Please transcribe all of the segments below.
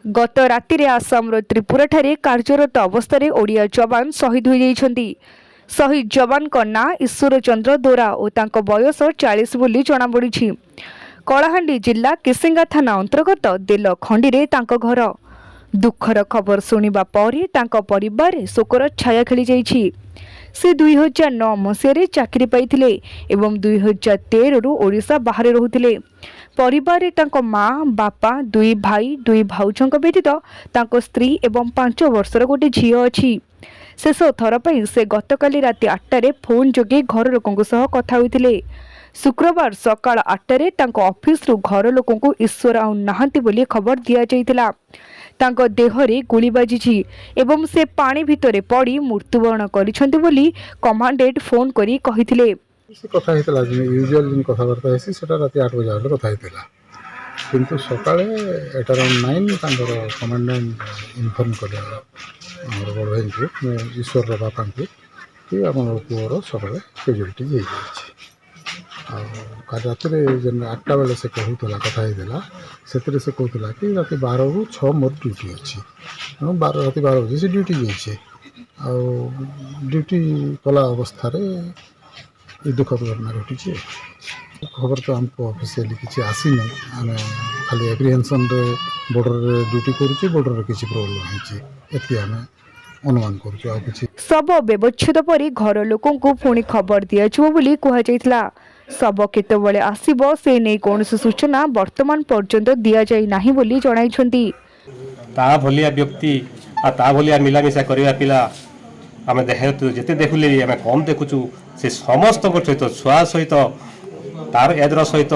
गत राति आसाम त्रिपुरा ठारे कार्यरत अवस्था ओडिया जवान शहीद हो जाइछन्ति। शहीद जवान का ना ईश्वर चंद्र दोरा और तांको बयस 40 बोली जनापड़ी। कलाहांडी जिला किसिंगा थाना अंतर्गत देल खंडी रे तांको घर। दुखर खबर शुणा पर तांको परिवार शोकर छाया खेली जाइछि। से 2009 मसीह चाकरी पाइथिले एवं 2013 रु ओडिशा बाहर रहुथिले। परिवार रे तांको माँ बापा दुई भाई दुई भाउजों व्यतीत तांको स्त्री एवं 5 वर्षर गोटे झील अछि। शेष थर पर से गतकाली राति 8टारे फोन जोगे घर लोकों सह कथा होइथिले। शुक्रवार सकाळ 8टारे तांको ऑफिस रु घर लोकों को ईश्वर आउ नाहंती बोली खबर दिया जाइथिला। तांको देहरे गुली बाजिछि एवं से पानी भितरे पड़ी मृत्युवरण करिसंति बोली कमांडेंट फोन करी कहिथिले। से कथा हेतला यूजुअल जिन कथाबार्ता हेसी सेटा राति 8 बजे कथा हेतला, किंतु सकाळे एट अराउंड 9 तांकर कमांडेंट इन्फॉर्म कले हमर बड़ भाई को ईश्वर बापा को कि हमर पुअर सकाळे कैजुअलिटी हे जाइछि। आ राति जेन 8टा बेले से कहूतला कथा हेतला सेतरे से कहूतला कि राति 12 रु 6 मोर ड्यूटी अछि। 12 राति 12 बजे से ड्यूटी जाइछि। आ ड्यूटी कला अवस्था रे ये दुखद घटना घटी। खबर तो हमको ऑफिशियली किसी आसी नहीं, आम खाली एप्रिहेंशन रे बॉर्डर ड्यूटी करुचे, बॉर्डर किसी प्रोब्लेम होती आम अनुमान कर। शव व्यवच्छेद पर घर लोकों को पुणी खबर दियाजिवो बोली कहा जायतिला। शव केतेबेले आसीबो से नै कोनोसी सूचना वर्तमान पर्यंत दिया जाय नाही बोली जणाइछन्ती। ता भलिया व्यक्ति आ ता भलिया मिलामिशा करिया पिला आम देखे जिते देखुले आम कम देखुचु से समस्त सहित छुआ सहित तार एजर सहित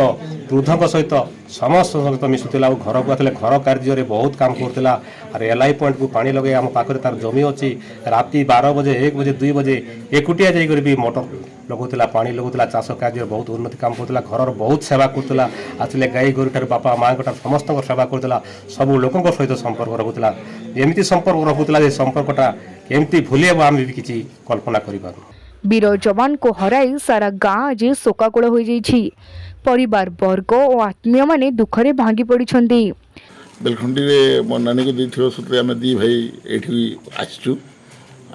वृद्धों सहित समस्त सहित मिशुला। घर को आते घर कार्य बहुत काम करता। और एलआई पॉइंट को पानी लगे आम पाखे तार जमी अच्छी राति 12 बजे 1 बजे 2 बजे एकुटिया जाकर भी मोटर लगुला पानी लगुला चाष कार्य बहुत उन्नति काम करता। घर बहुत सेवा करता। आसले गाई गोरु ठार बापा माँ समस्त सेवा करता। सब लोकों सहित संपर्क रखुला। एमती संपर्क रखुला संपर्कटा केमती भूली आम भी किसी कल्पना कर। वीर जवान को हराई सारा गाँ आज शोकाकुल हो जाइछि। परिवार वर्ग और आत्मीय माने दुखरे भांगी पड़िछन्ति। बेलखंडी रे मो नानी को दी सूत्र आम दी भाई एठी आसचु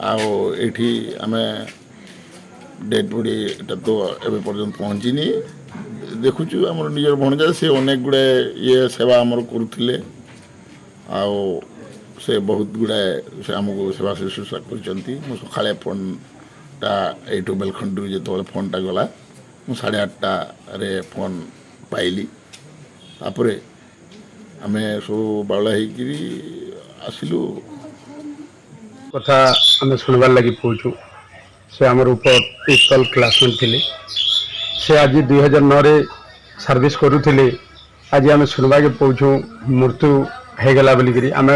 आठी आम डेड बॉडी तो एवं पर्यंत पहुँचीनी देखुचु। आम निजर भणजा से अनेक गुड़े ये सेवा आमर करुले से बहुत गुड़ाए से आमको सेवा शुश्रूषा कर। सकाଳେ फोनटा यू बेलखंडी जो फोनटा गला 8:30 फोन पाइली। तापर आम सब बावला आसिलु कथा आम सुनबार लगी पहुँचु। से आमर ऊपर पिस्तल क्लासमेट थे। से आज 2009 रे सर्विस करुले। आज आम सुनवा के पहुँचु मृत्यु होगला बोलिकी आम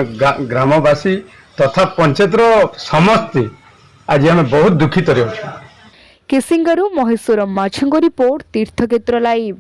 ग्रामवासी तथा पंचायतर समस्ते आज आम बहुत दुखित। किसिंगारू महेश्वर माझंग रिपोर्ट तीर्थक्षेत्र लाइव।